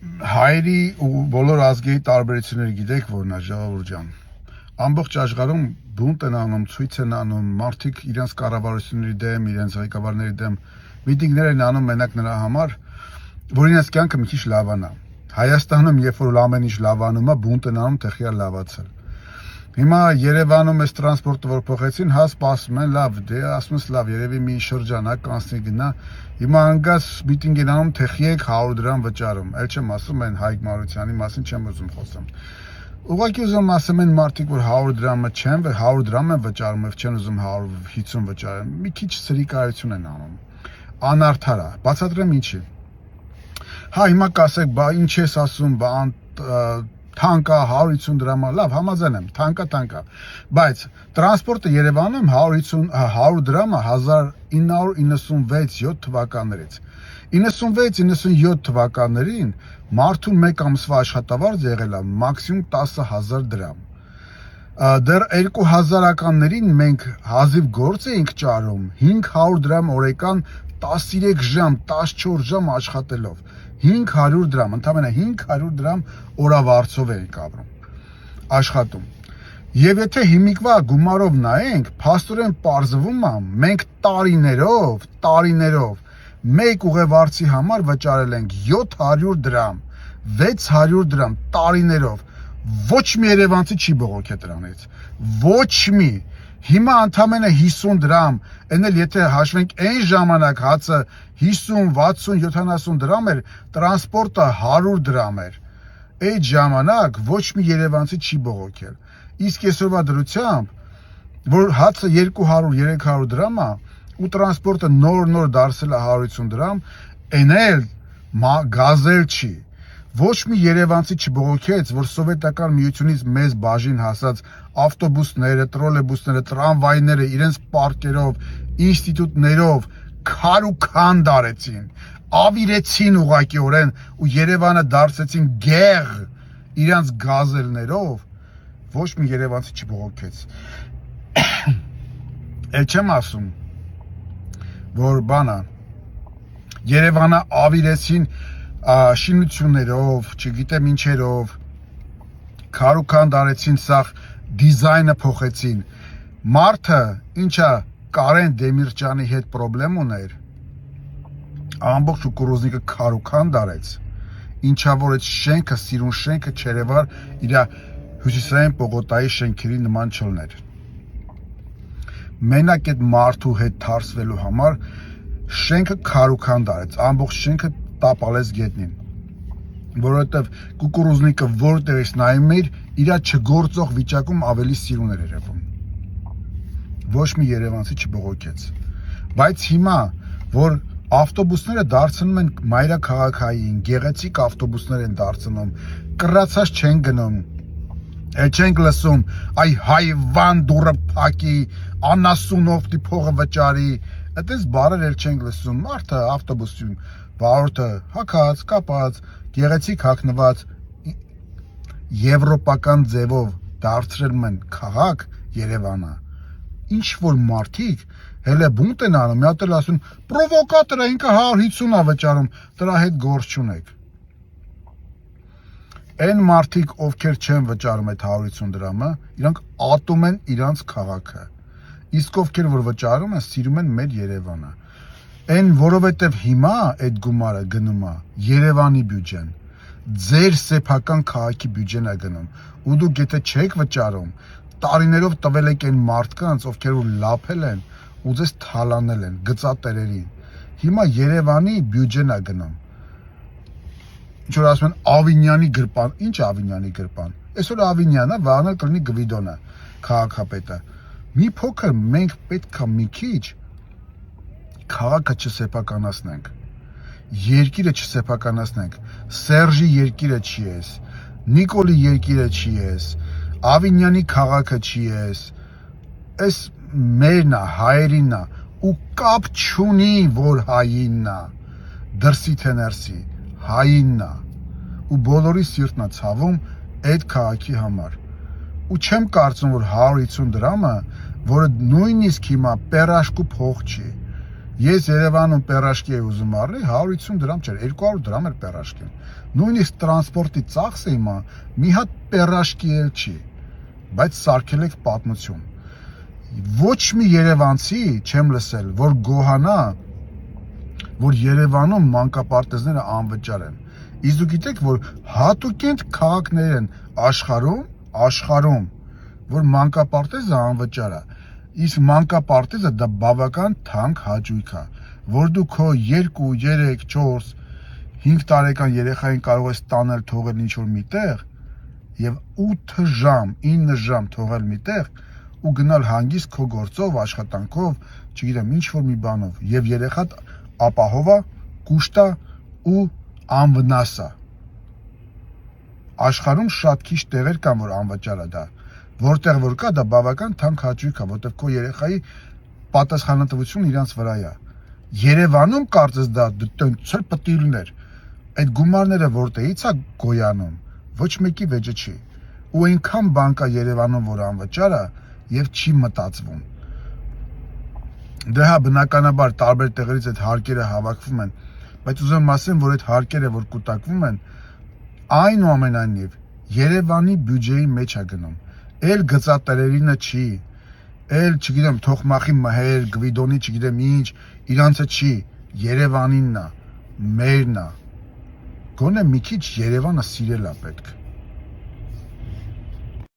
Հայերի ու բոլոր ազգերի տարբերությունները գիտեք որն է, ժողովուրդ ջան։ Ամբողջ աշխարհում բունտ են անում, ցույց են անում, մարդիկ իրենց կառավարությունների դեմ, իրենց ղեկավարների դեմ միտինգներ են անում մենակ նրա համար, որ իրենց կյանքը մի քիչ լավանա։ Հայաստանում, երբ որ ամեն ինչ լավանում է, բունտ են անում, թեխի լավացել։ Հիմա Երևանում այս տրանսպորտը որ փոխեցին, հա սպասում են, լավ, դե ասում ես լավ, երևի մի շրջանակ կանցնի գնա։ Հիմա անգաս միտինգ են անում, թեխի եք 100 դրամ վճարում։ Էլ չեմ ասում են Հայկ Մարությանի մասին չեմ ուզում խոսեմ։ Ուղղակի ուզում ասեմ են մարդիկ, որ 100 դրամը չեն, 100 դրամ են վճարում, եւ չեն ուզում 150 վճարեն։ Մի քիչ սրիկայություն են անում։ Անարդար է, բացատրեմ ինչի։ Հա հիմա կասեք, բա ինչ ես ասում, բա թանկա 150 դրամ, լավ, համաձայն եմ, թանկա, բայց տրանսպորտը Երևանում 100 դրամը 1996-7 թվականներից 96-97 թվականներին մարդու մեկ ամսվա աշխատավարձ եղել է մաքսիմում 10,000 դրամ։ Դեռ 2000-ականներին մենք հազիվ գործ էինք ճարում 500 դրամ օրեկան 13 ժամ, 14 ժամ աշխատելով 500 դրամ, ընդամենը 500 դրամ օրավարձով էինք աշխատում։ Եվ եթե հիմիկվա գումարով նայենք, փաստորեն պարզվում է, մենք տարիներով մեկ ուղևորցի համար վճարել ենք 700 դրամ, 600 դրամ տարիներով։ Ոչ մի երևանցի չի բողոքել դրանից։ Ոչ մի։ Հիմա ընդամենը 50 դրամ, այն էլ եթե հաշվենք այն ժամանակ հացը 50, 60, 70 դրամ էր, տրանսպորտը 100 դրամ էր։ Այդ ժամանակ ոչ մի երևանցի չի բողոքել։ Իսկ այսօրվա դրությամբ, որ հացը 200-300 դրամ է, ու տրանսպորտը նոր դարձել է 150 դրամ, այն էլ գազել չի։ Ոչ մի երևանցի չբողոքեց, որ սովետական միությունից մեզ բաժին հասած ավտոբուսները, տրոլեյբուսները, տրամվայները իրենց պարկերով, ինստիտուտներով քարուքան դարեցին, ավիրեցին ուղղակիորեն ու Երևանը դարձեցին գեղ իրենց գազելներով, ոչ մի երևանցի չբողոքեց։ Էլ չեմ ասում, որ բանը Երևանը ավիրեցին շինություններով, չգիտեմ ինչերով, քարուքան դարեցին, սաղ դիզայնը փոխեցին։ Մարդը, ինչա Կարեն Դեմիրճյանի հետ պրոբլեմ ուներ, ամբողջ կուկուռուզնիկը քարուքան դարեց, ինչա որ այդ շենքը, սիրուն շենքը չերևար իր հյուսիսային պողոտայի շենքերի նման չլներ։ Մենակ այդ մարդու հետ թարսվելու համար շենքը քարուքան դարեց, ամբողջ շենքը տապալեց գետնին, որովհետև կուկուռուզնիկը որտեղից նայում էր, իր չգործող վիճակում ավելի սիրուն էր երևում։ Ոչ մի երևանցի չբողոքեց։ Բայց հիմա, որ ավտոբուսները դարձնում են մայրաքաղաքային, գեղեցիկ ավտոբուսներ են դարձնում, կռացած չեն գնում, չենք լսում, այ հայվան դուրը փակի, անասունովտի փողը վճարի, այդպես բառեր էլ չենք լսում, մարդը ավտոբուսում վարորդը հագած, կապած, գեղեցիկ հագնված եվրոպական ձևով դարձրել են քաղաք Երևանը։ Ինչ որ մարդիկ հələ բունտ են անում, մի հատ էլ ասում պրովոկատոր է, ինքը 150 է վճարում, դրա հետ գործ չունեք։ Այն մարդիկ, ովքեր չեն վճարում այդ 150 դրամը, իրանք ատում են իրանց քաղաքը։ Իսկ ովքեր որ վճարում են, սիրում են մեր Երևանը։ Այն որովհետև հիմա այդ գումարը գնում է Երևանի բյուջեն, ձեր սեփական քաղաքի բյուջեն է գնում, ու դուք եթե չեք վճարում, տարիներով տվել եք այն մարդկանց, ովքեր որ լափել են ու ձեզ թալանել են, գծատերերին։ Հիմա Երևանի բյուջեն է գնում։ Ինչ որ ասում են Ավինյանի գրպան, ինչ Ավինյանի գրպան։ Այսօր Ավինյանը, վաղն կլինի Գվիդոնը, քաղաքապետը։ Մի փոքր մենք պետք է մի քիչ քաղաքը չսեփականացնենք, երկիրը չսեփականացնենք, Սերժի երկիրը չի ես, Նիկոլի երկիրը չի ես, Ավինյանի քաղաքը չի ես, այս մերն է, հայերինն է, ու կապ չունի, որ հայինն է, դրսի թե ներսի, հայինն է, ու բոլորի սիրտն է ցավում այդ քաղաքի համար, ու չեմ կարծում, որ 150 դրամը, որը նույնիսկ հիմա պերաշկու փող չի, Ես Երևանում պերաշկի էի ուզում առնել, 150 դրամ չէր, 200 դրամ էր պերաշկին։ Նույնիսկ տրանսպորտի ծախսը հիմա մի հատ պերաշկի էլ չի, բայց սարքել եք պատմություն։ Ոչ մի երևանցի չեմ լսել, որ գոհանա, որ Երևանում մանկապարտեզները անվճար են։ Իսկ դու գիտեք, որ հատուկենտ քաղաքներ են աշխարհում, որ մանկապարտեզը անվճար է։ Իսկ մանկապարտեզը դա բավական թանկ հաճույք է, որ դու քո 2, 3, 4, 5 տարեկան երեխային կարող ես տանել թողել ինչ-որ միտեղ եւ 8 ժամ, 9 ժամ թողել միտեղ ու գնալ հանգիստ քո գործով, աշխատանքով, չգիտեմ, ինչ-որ մի բանով եւ երեխատ ապահովա, կուշտա ու անվնաս է։ Աշխարհում շատ քիչ տեղեր կան, որ անվճար է դա։ Որտեղ որ կա, դա բավական թանկ հաճույք է, որտեղ քո երեխայի պատասխանատվությունը իրանց վրա է։ Երևանում կարծես դա ցել պետք է լիներ։ Այդ գումարները որտեղից է գոյանում, ոչ մեկի վեճը չի։ Ու այնքան բան կա Երևանում, որ անվճար է եւ չի մտածվում։ Դե հա, բնականաբար տարբեր տեղերից այդ հարկերը հավաքվում են, բայց ուզում ասեմ, որ այդ հարկերը, որ կուտակվում են, այնուամենայնիվ Երևանի բյուջեի մեջ է գնում։ Էլ գծատերերինը չի, էլ չգիտեմ, թոխմախի մհեր, գվիդոնի, չգիտեմ ինչ, իրանցը չի, Երևանինն է, մերն է։ Գոնե մի քիչ Երևանը սիրել է պետք։